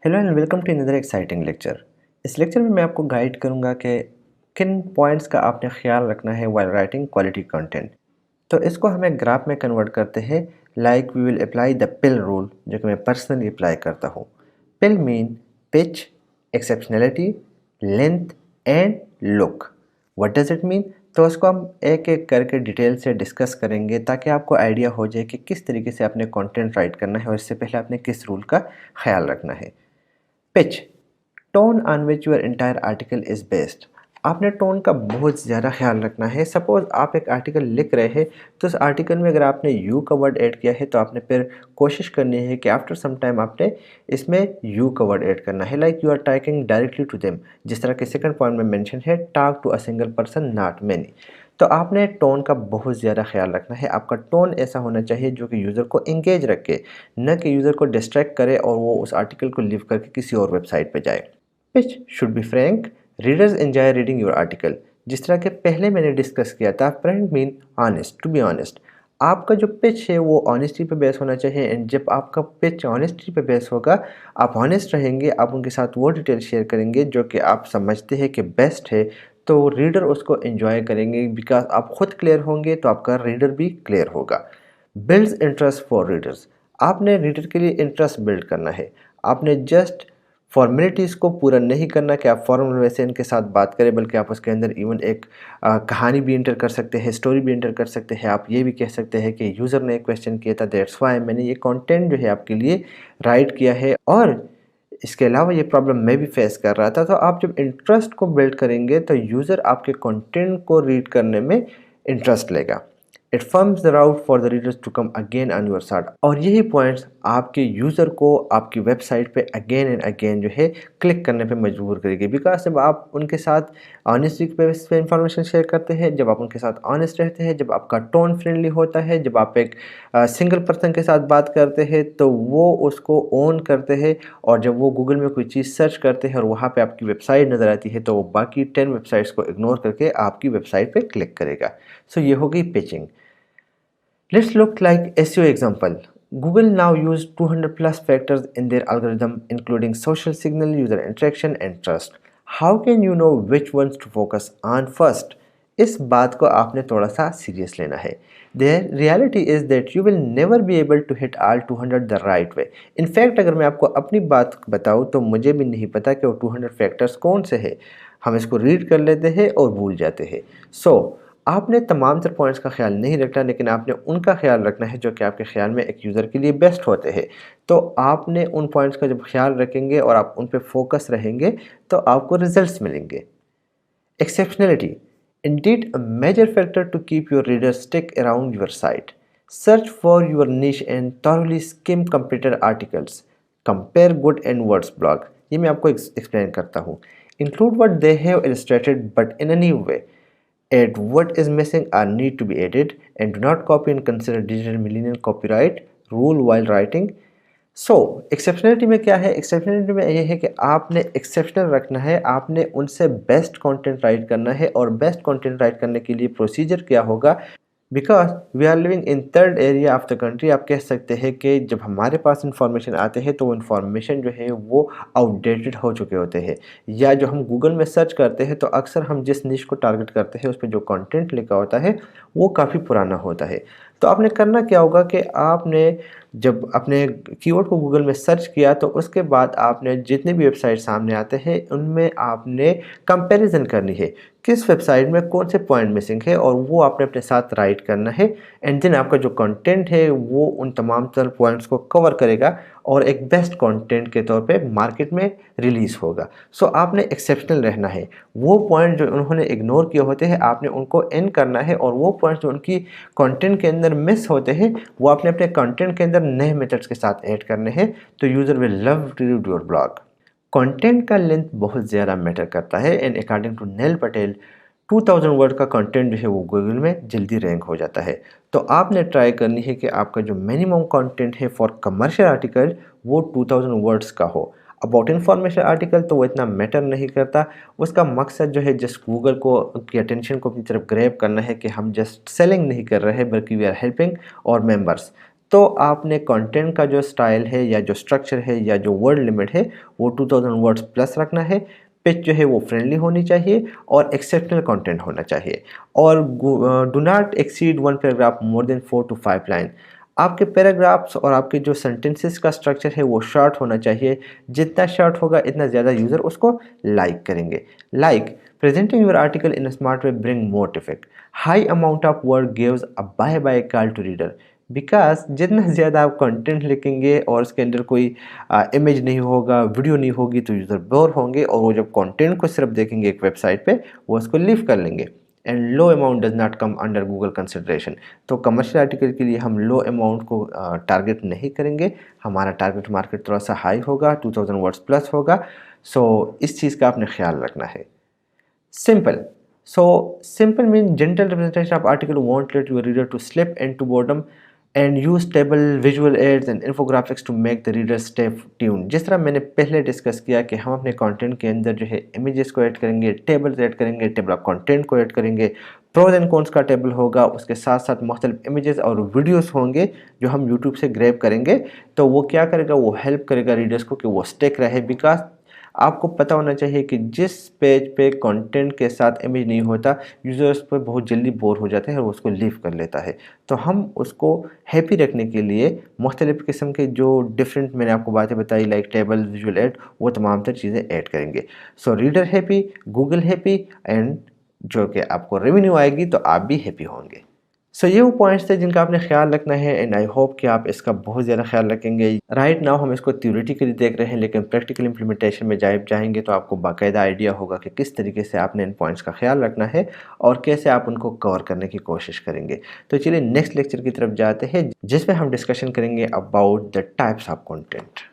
Hello and welcome to another exciting lecture. इस lecture में मैं आपको गाइड करूंगा कि किन पॉइंट्स का आपने ख्याल रखना है व्हाइल राइटिंग क्वालिटी कंटेंट। तो इसको हमें ग्राफ में कन्वर्ट करते हैं। Like we will apply the pill rule, जो कि मैं पर्सनली अप्लाई करता हूँ। Pill mean pitch, exceptionality, length and look. What does it mean? तो उसको हम एक एक करके डिटेल से डिस्कस करेंगे ताकि आपको आइडिया हो जाए कि किस तरीके से आपने कंटेंट राइट करना है और इससे पहले आपने किस रूल का ख्याल रखना है। Pitch, tone on which your entire article is based. आपने टोन का बहुत ज़्यादा ख्याल रखना है। सपोज़ आप एक आर्टिकल लिख रहे हैं, तो उस आर्टिकल में अगर आपने यू का वर्ड ऐड किया है तो आपने फिर कोशिश करनी है कि आफ्टर सम टाइम आपने इसमें यू का वर्ड ऐड करना है। Like you are talking directly to them, जिस तरह के सेकंड पॉइंट में मेंशन है, talk to a single person not many. तो आपने टोन का बहुत ज़्यादा ख्याल रखना है। आपका टोन ऐसा होना चाहिए जो कि यूज़र को इंगेज रखे, न कि यूज़र को डिस्ट्रैक्ट करे और वो उस आर्टिकल को लीव करके किसी और वेबसाइट पे जाए। Pitch should be frank, readers enjoy reading your article. जिस तरह के पहले मैंने डिस्कस किया था, frank mean honest, to be honest. आपका जो पिच है वो ऑनेस्टी पे बेस होना चाहिए। एंड जब आपका पिच ऑनेस्टी पे बेस होगा, आप ऑनेस्ट रहेंगे, आप उनके साथ वो डिटेल शेयर करेंगे जो कि आप समझते हैं कि बेस्ट है, तो रीडर उसको एंजॉय करेंगे। बिकॉज आप खुद क्लियर होंगे तो आपका रीडर भी क्लियर होगा। बिल्ड्स इंटरेस्ट फॉर रीडर्स, आपने रीडर के लिए इंटरेस्ट बिल्ड करना है। आपने जस्ट फॉर्मेलिटीज़ को पूरा नहीं करना कि आप फॉर्मल वैसे इनके साथ बात करें, बल्कि आप उसके अंदर इवन एक कहानी भी इंटर कर सकते हैं, स्टोरी भी इंटर कर सकते हैं। आप ये भी कह सकते हैं कि यूज़र ने एक क्वेश्चन किया था, दैट्स वाई मैंने ये कंटेंट जो है आपके लिए राइट किया है, और इसके अलावा ये प्रॉब्लम मैं भी फेस कर रहा था। तो आप जब इंटरेस्ट को बिल्ड करेंगे तो यूज़र आपके कंटेंट को रीड करने में इंटरेस्ट लेगा। It firms the route for the readers to come again on your site. और यही पॉइंट्स आपके यूज़र को आपकी वेबसाइट पे अगेन एंड अगेन जो है क्लिक करने पे मजबूर करेगी। बिकॉज जब आप उनके साथ ऑनेस्टी पे इंफॉर्मेशन शेयर करते हैं, जब आप उनके साथ ऑनेस्ट रहते हैं, जब आपका टोन फ्रेंडली होता है, जब आप एक सिंगल पर्सन के साथ बात करते हैं, तो वो उसको ओन करते हैं। और जब वो गूगल में कोई चीज़ सर्च करते हैं और वहाँ पे आपकी वेबसाइट नज़र आती है, तो वो बाकी 10 वेबसाइट्स को इग्नोर करके आपकी वेबसाइट पे क्लिक करेगा। सो ये हो गई pitching. Let's look like SEO example. Google now use 200 plus factors in their algorithm, including social signal, user interaction and trust. How can you know which ones to focus on first? इस बात को आपने थोड़ा सा serious लेना है। The reality is that you will never be able to hit all 200 the right way. In fact, अगर मैं आपको अपनी बात बताऊँ तो मुझे भी नहीं पता कि वो 200 फैक्टर्स कौन से हैं। हम इसको रीड कर लेते हैं और भूल जाते हैं। आपने तमाम तर पॉइंट्स का ख्याल नहीं रखना, लेकिन आपने उनका ख्याल रखना है जो कि आपके ख्याल में एक यूज़र के लिए बेस्ट होते हैं। तो आपने उन पॉइंट्स का जब ख्याल रखेंगे और आप उन पे फोकस रहेंगे, तो आपको रिजल्ट्स मिलेंगे। एक्सेप्शनलिटी, indeed a major factor to keep your readers stick around your site. Search for your niche and thoroughly skim competitor articles. Compare good and words blog. ये मैं आपको एक्सप्लेन करता हूँ। Include what they have illustrated but in a new way. Add what is missing or need to be added, and do not copy and consider digital millennial copyright rule while writing. एक्सेप्शनलिटी में क्या है? एक्सेप्शनलिटी में ये है कि आपने exceptional रखना है, आपने उनसे बेस्ट कंटेंट राइट करना है। और बेस्ट कंटेंट राइट करने के लिए प्रोसीजर क्या होगा? Because we are living in third area of the country, आप कह सकते हैं कि जब हमारे पास इंफॉर्मेशन आते हैं तो वो इन्फॉर्मेशन जो है वो आउटडेटेड हो चुके होते हैं। या जो हम गूगल में सर्च करते हैं तो अक्सर हम जिस निश को टारगेट करते हैं उस पर जो कंटेंट लिखा होता है वो काफ़ी पुराना होता है। तो आपने करना क्या होगा कि आपने जब अपने कीवर्ड को गूगल में सर्च किया तो उसके बाद आपने जितने भी वेबसाइट सामने आते हैं उनमें आपने कंपैरिजन करनी है, किस वेबसाइट में कौन से पॉइंट मिसिंग है, और वो आपने अपने साथ राइट करना है। एंड देन आपका जो कंटेंट है वो उन तमाम तर पॉइंट्स को कवर करेगा और एक बेस्ट कंटेंट के तौर पे मार्केट में रिलीज़ होगा। आपने एक्सेप्शनल रहना है। वो पॉइंट जो उन्होंने इग्नोर किए होते हैं आपने उनको एंड करना है, और वो पॉइंट जो उनकी कंटेंट के अंदर मिस होते हैं वो आपने अपने कंटेंट के अंदर नए मेथड्स के साथ ऐड करने हैं। तो user will love to read your blog. Content का लेंथ बहुत ज़्यादा मैटर करता है। And according to Neil Patel, 2000 word का कंटेंट जो है वो गूगल में जल्दी रैंक हो जाता है। तो आपने ट्राई करनी है कि आपका जो मिनिमम कंटेंट है फॉर कमर्शियल आर्टिकल वो 2000 वर्ड्स का हो। अबाउट इन्फॉर्मेशन आर्टिकल तो वो इतना मैटर नहीं करता। उसका मकसद जो है जस्ट गूगल को की अटेंशन को अपनी तरफ ग्रैब करना है कि हम जस्ट सेलिंग नहीं कर रहे हैं बल्कि वी आर हेल्पिंग और मेंबर्स। तो आपने कंटेंट का जो स्टाइल है या जो स्ट्रक्चर है या जो वर्ड लिमिट है वो 2000 वर्ड्स प्लस रखना है। पिच जो है वो फ्रेंडली होनी चाहिए और एक्सेप्शनल कंटेंट होना चाहिए। और do not exceed one paragraph more than 4 to 5 line. आपके पैराग्राफ्स और आपके जो सेंटेंसेस का स्ट्रक्चर है वो शॉर्ट होना चाहिए। जितना शॉर्ट होगा इतना ज़्यादा यूज़र उसको लाइक करेंगे। Like presenting your article in a smart way bring more traffic. High amount of word gives a bye bye call to reader. Because जितना ज़्यादा आप कंटेंट लिखेंगे और उसके अंदर कोई इमेज नहीं होगा, वीडियो नहीं होगी, तो यूज़र बोर होंगे और वो जब कंटेंट को सिर्फ देखेंगे एक वेबसाइट पे वो उसको लीव कर लेंगे। And low amount does not come under Google consideration. तो कमर्शियल आर्टिकल के लिए हम लो अमाउंट को टारगेट नहीं करेंगे। हमारा टारगेट मार्केट थोड़ा सा हाई होगा, 2000 वर्ड्स प्लस होगा। सो इस चीज़ का आपने ख्याल रखना है। Simple. So simple means gentle representation of article won't let your reader to slip into boredom and use table, visual aids and infographics to make the reader stay tuned. जिस तरह मैंने पहले डिस्कस किया कि हम अपने कंटेंट के अंदर जो है इमेजेस को ऐड करेंगे, टेबल्स ऐड करेंगे, टेबल ऑफ कंटेंट को ऐड करेंगे, प्रोज एंड कॉन्स का टेबल होगा, उसके साथ साथ मुख्तलिफ इमेजेस और वीडियोस होंगे जो हम यूट्यूब से ग्रैब करेंगे। तो वो क्या करेगा, वो हेल्प करेगा रीडर्स को कि वो स्टिक रहे। बिकॉज आपको पता होना चाहिए कि जिस पेज पे कंटेंट के साथ इमेज नहीं होता, यूज़र्स पर बहुत जल्दी बोर हो जाते हैं और उसको लीव कर लेता है। तो हम उसको हैप्पी रखने के लिए मुख्तलिफ़ किस्म के जो डिफरेंट मैंने आपको बातें बताई लाइक टेबल, विजुअल ऐड, वो तमाम तर चीज़ें ऐड करेंगे। So reader happy, Google happy and जो कि आपको रेवेन्यू आएगी तो आप भी हैप्पी होंगे। सो ये वो पॉइंट्स थे जिनका आपने ख्याल रखना है एंड आई होप कि आप इसका बहुत ज़्यादा ख्याल रखेंगे। राइट नाउ हम इसको थ्योरेटिकली देख रहे हैं, लेकिन प्रैक्टिकल इंप्लीमेंटेशन में जाएंगे तो आपको बाकायदा आइडिया होगा कि किस तरीके से आपने इन पॉइंट्स का ख्याल रखना है और कैसे आप उनको कवर करने की कोशिश करेंगे। तो चलिए नेक्स्ट लेक्चर की तरफ जाते हैं जिसमें हम डिस्कशन करेंगे about the types of content.